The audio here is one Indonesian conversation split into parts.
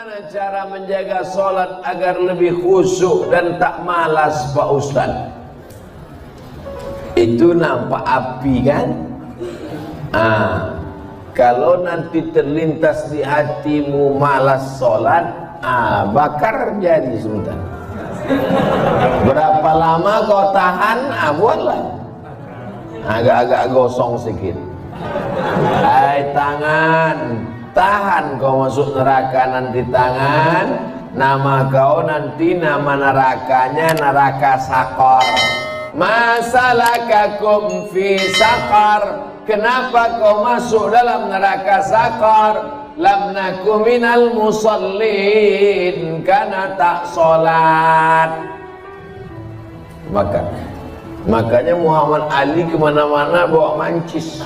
Bagaimana cara menjaga sholat agar lebih khusyuk dan tak malas Pak Ustaz? Itu nampak api kan? Kalau nanti terlintas di hatimu malas sholat, bakar jadi sebentar. Berapa lama kau tahan? Buatlah. Agak-agak gosong sedikit. Hai tangan, tahan kau masuk neraka nanti tangan. Nama kau nanti nama nerakanya neraka sakor. Masalakakum fi sakar. Kenapa kau masuk dalam neraka sakor? Lam naku minal musallin, karena tak sholat. Makanya Muhammad Ali kemana-mana bawa mancis.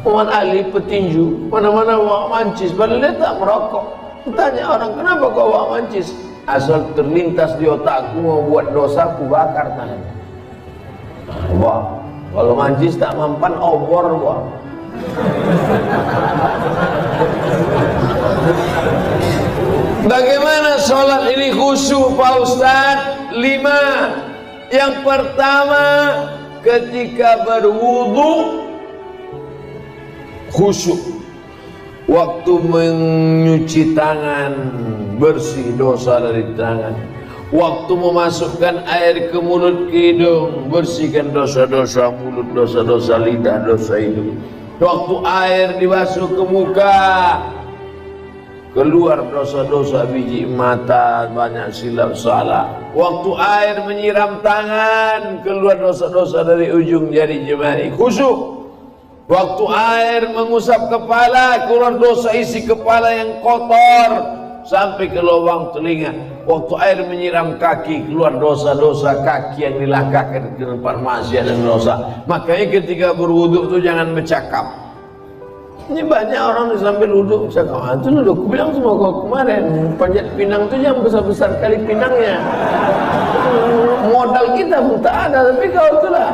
Muhammad Ali petinju, mana-mana bawa mancis, padahal dia tak merokok. Tanya orang, kenapa kau bawa mancis? Asal terlintas di otakku mau buat dosa, ku bakar tangan. Wah, kalau mancis tak mempan, obor wah. Bagaimana sholat ini khusyuk Pak Ustaz? 5. Yang pertama, ketika berwudu khusyuk. Waktu menyuci tangan, bersih dosa dari tangan. Waktu memasukkan air ke mulut, ke hidung, bersihkan dosa-dosa mulut, dosa-dosa lidah, dosa hidung. Waktu air dibasuh ke muka, keluar dosa-dosa biji mata, banyak silap salah. Waktu air menyiram tangan, keluar dosa-dosa dari ujung jari jemari, khusyuk. Waktu air mengusap kepala, keluar dosa isi kepala yang kotor sampai ke lubang telinga. Waktu air menyiram kaki, keluar dosa-dosa kaki yang dilangkahkan ke tempat maksiat dan dosa. Makanya ketika berwudu itu jangan bercakap. Ini banyak orang sambil wudhu bercakap. Itu loh, aku bilang sama kau kemarin, panjat pinang itu yang besar-besar kali pinangnya. Modal kita pun tak ada, tapi kau itulah.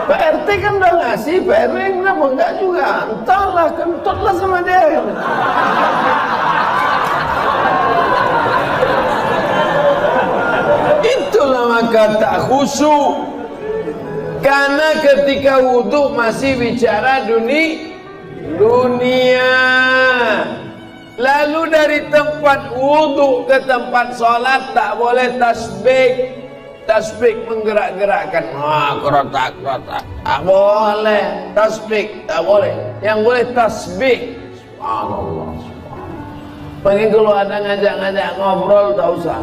Pak RT kan udah ngasih, Pak RW kenapa enggak juga? Entahlah, kentutlah sama dia. Itulah maka tak khusyuk. Karena ketika wudhu masih bicara dunia. Lalu dari tempat wudhu ke tempat sholat tak boleh tasbih. Tasbih menggerak-gerakkan, kerotak-kerotak, tak boleh. Tasbih tak boleh. Yang boleh tasbih. Subhanallah. Mungkin kalau ada ngajak-ngajak ngobrol tak usah.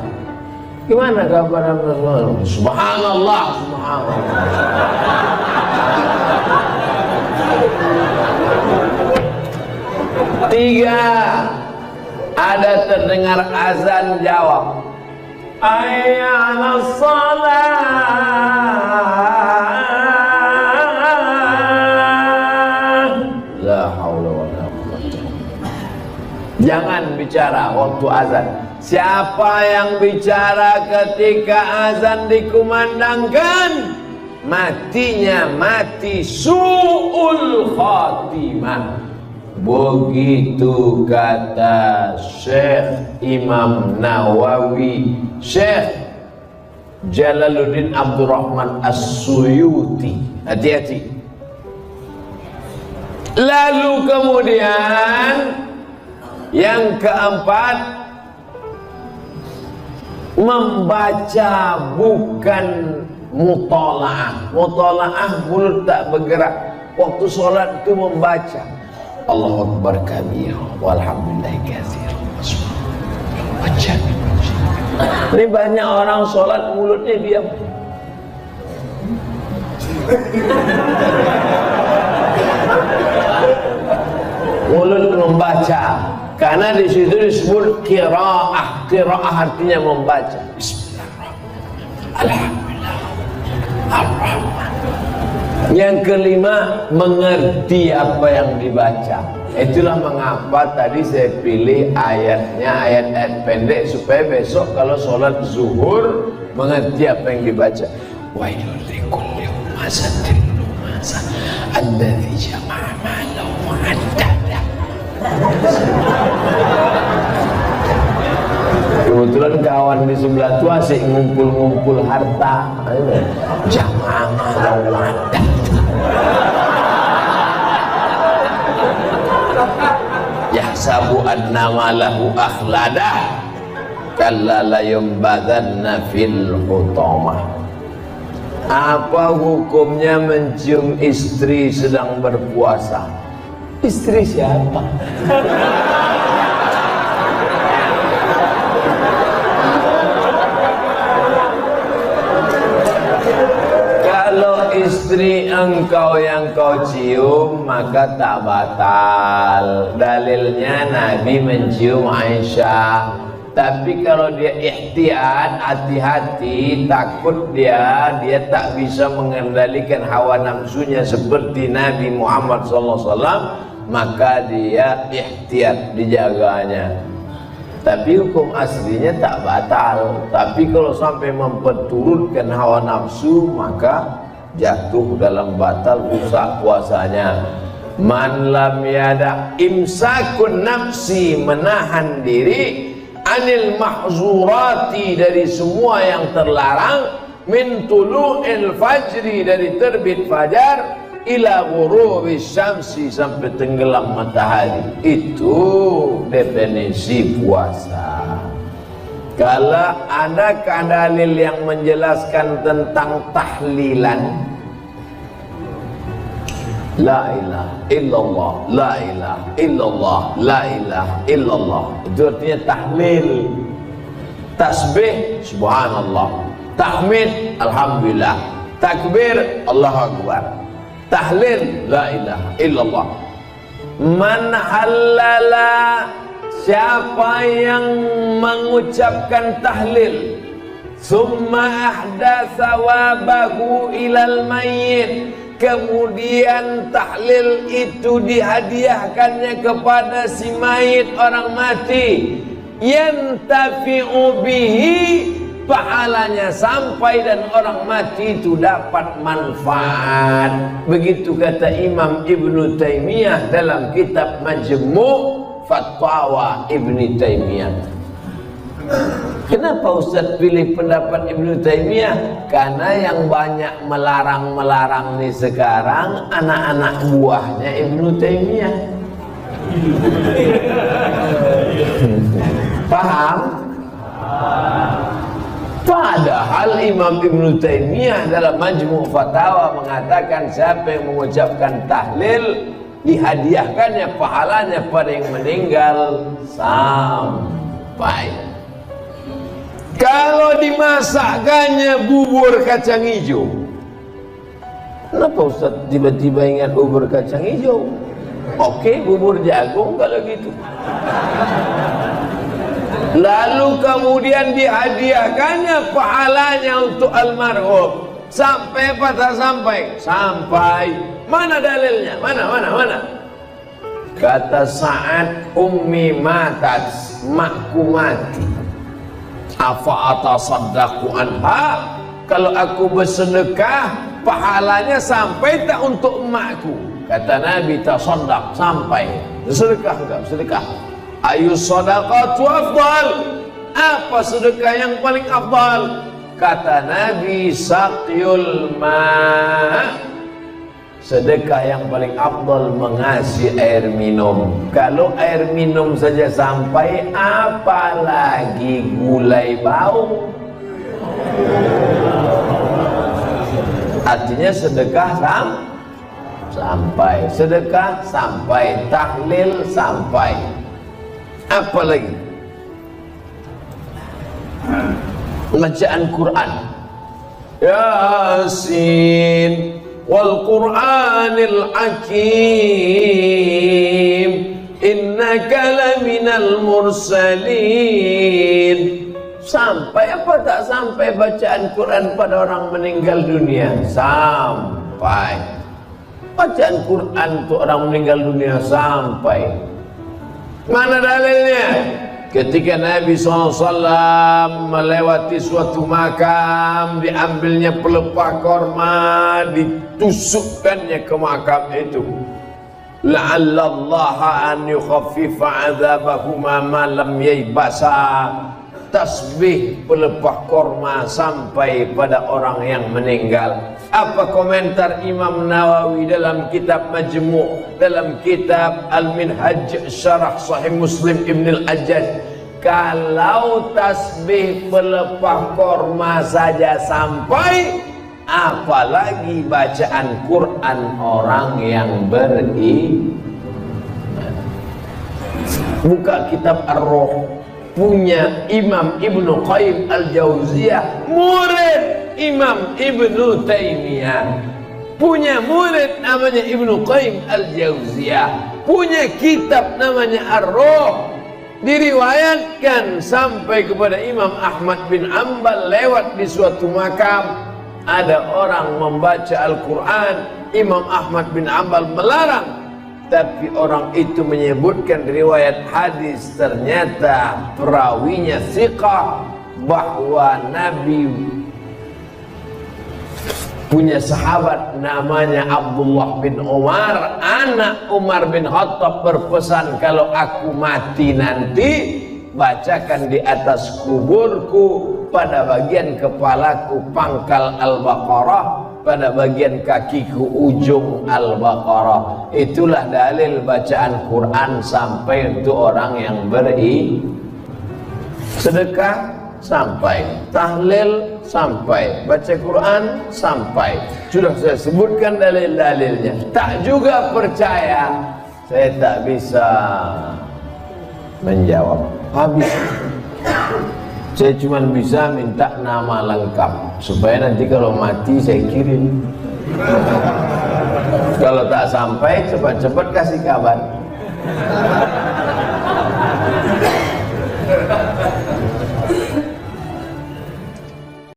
Gimana kabar Rasulullah? Subhanallah, subhanallah. Tiga, ada terdengar azan jawab. Hayya 'alas shalah. La haula wala quwwata. Jangan bicara waktu azan. Siapa yang bicara ketika azan dikumandangkan, matinya mati su'ul khatimah. Begitu kata Syekh Imam Nawawi, Syekh Jalaluddin Abdurrahman As-Suyuti. Hati-hati. Lalu kemudian yang keempat, membaca bukan mutola'ah. Mutola'ah mulut tak bergerak. Waktu sholat itu membaca. Allahu Akbar kabir walhamdulillah katsir. Baca. Ini banyak orang sholat mulutnya diam. Mulut membaca. Karena di situ disebut qiraah. Qiraah artinya membaca. Bismillahirrahmanirrahim. Alhamdulillah. Ar-Rahman. Yang kelima, mengerti apa yang dibaca. Itulah mengapa tadi saya pilih ayatnya, ayat-ayat pendek, supaya besok kalau sholat zuhur mengerti apa yang dibaca. Wailul likulli humazatin lumazah alladzi jama'a malahu wa 'addada. Kebetulan kawan di sebelah tu asyik ngumpul-ngumpul harta. Jangan lawan. Yahsabu anna malahu akhladah kalla la yumbadanna fil hutamah. Apa hukumnya mencium istri sedang berpuasa? Istri siapa? Kalau istri engkau yang kau cium maka tak batal. Dalilnya Nabi mencium Aisyah. Tapi kalau dia ihtiyat, hati-hati, takut dia tak bisa mengendalikan hawa nafsunya seperti Nabi Muhammad SAW, maka dia ihtiyat, dijaganya. Tapi hukum aslinya tak batal. Tapi kalau sampai memperturutkan hawa nafsu, maka jatuh dalam batal, rusak puasanya. Man lam yada imsakun nafsi, menahan diri, anil mahzurati, dari semua yang terlarang, min tulu'il fajri, dari terbit fajar, ila ghurubi syamsi, sampai tenggelam matahari. Itu definisi puasa. Kalau ada dalil yang menjelaskan tentang tahlilan, la ilaha illallah, la ilaha illallah, la ilaha illallah, itu artinya tahlil. Tasbih subhanallah, tahmid alhamdulillah, takbir Allahu akbar, tahlil la ilaha illallah. Man halala, siapa yang mengucapkan tahlil, summa ahdatsa wabahu ilal mayyit, kemudian tahlil itu dihadiahkannya kepada si mayit, orang mati, yantafi'u bihi, pahalanya sampai dan orang mati itu dapat manfaat. Begitu kata Imam Ibnu Taimiyah dalam kitab Majmu' Fatwa Ibnu Taimiyah. Kenapa Ustaz pilih pendapat Ibnu Taimiyah? Karena yang banyak melarang-melarang nih sekarang anak-anak buahnya Ibnu Taimiyah. Paham? Padahal Imam Ibnu Taimiyah dalam Majmu' Fatawa mengatakan siapa yang mengucapkan tahlil dihadiahkannya pahalanya pada yang meninggal sampai. Kalau dimasakkannya bubur kacang hijau, kenapa Ustaz tiba-tiba ingat bubur kacang hijau? Oke, bubur jagung kalau gitu. Lalu kemudian dihadiahkannya pahalanya untuk almarhum. Sampai apa tak sampai? Sampai. Mana dalilnya? Mana? Kata Sa'ad, ummi matat, makku mati. Afa atasaddaqu anha, kalau aku bersedekah pahalanya sampai tak untuk emakku? Kata Nabi, tasaddaq, sampai. Sedekah enggak? Sedekah. Ayu sadaqatu afdal, apa sedekah yang paling afdal? Kata Nabi, saqyul ma', sedekah yang paling afdal mengasih air minum. Kalau air minum saja sampai, apalagi gulai bau. Artinya sedekah sampai, sedekah sampai, tahlil sampai. Apa lagi? Bacaan Quran. Yasin wal Qur'anil Hakim, innaka laminal mursalin. Sampai apa tak sampai bacaan Quran pada orang meninggal dunia? Sampai. Bacaan Quran untuk orang meninggal dunia sampai. Mana dalilnya? Ketika Nabi SAW melewati suatu makam, diambilnya pelepah korma, ditusukkannya ke makam itu. La'allallaha an yukhaffifa 'adzabahuma ma lam yaybasa. tasbih pelepah korma sampai pada orang yang meninggal. Apa komentar Imam Nawawi dalam kitab Majmu', dalam kitab Al-Minhaj Syarah Sahih Muslim Ibn Al-Ajjaj? Kalau tasbih pelepah korma saja sampai, apalagi bacaan Quran orang yang beriman. Buka kitab Ar-Ruh punya Imam Ibnu Qayyim Al-Jauziyah, murid Imam Ibnu Taimiyah, punya murid namanya Ibnu Qayyim Al-Jauziyah, punya kitab namanya Ar-Ruh. Diriwayatkan sampai kepada Imam Ahmad bin Hanbal lewat di suatu makam, ada orang membaca Al-Quran. Imam Ahmad bin Hanbal melarang, tapi orang itu menyebutkan riwayat hadis, ternyata perawinya thiqah, bahwa Nabi punya sahabat namanya Abdullah bin Umar, anak Umar bin Khattab, berpesan, kalau aku mati nanti bacakan di atas kuburku, pada bagian kepalaku pangkal Al-Baqarah, pada bagian kakiku ujung Al-Baqarah. Itulah dalil bacaan Quran sampai untuk orang yang sedekah sampai, tahlil sampai, baca Quran sampai. Sudah saya sebutkan dalil-dalilnya. Tak juga percaya, saya tak bisa menjawab. Habis. Saya cuma bisa minta nama lengkap supaya nanti kalau mati saya kirim. Kalau tak sampai, cepat-cepat kasih kabar.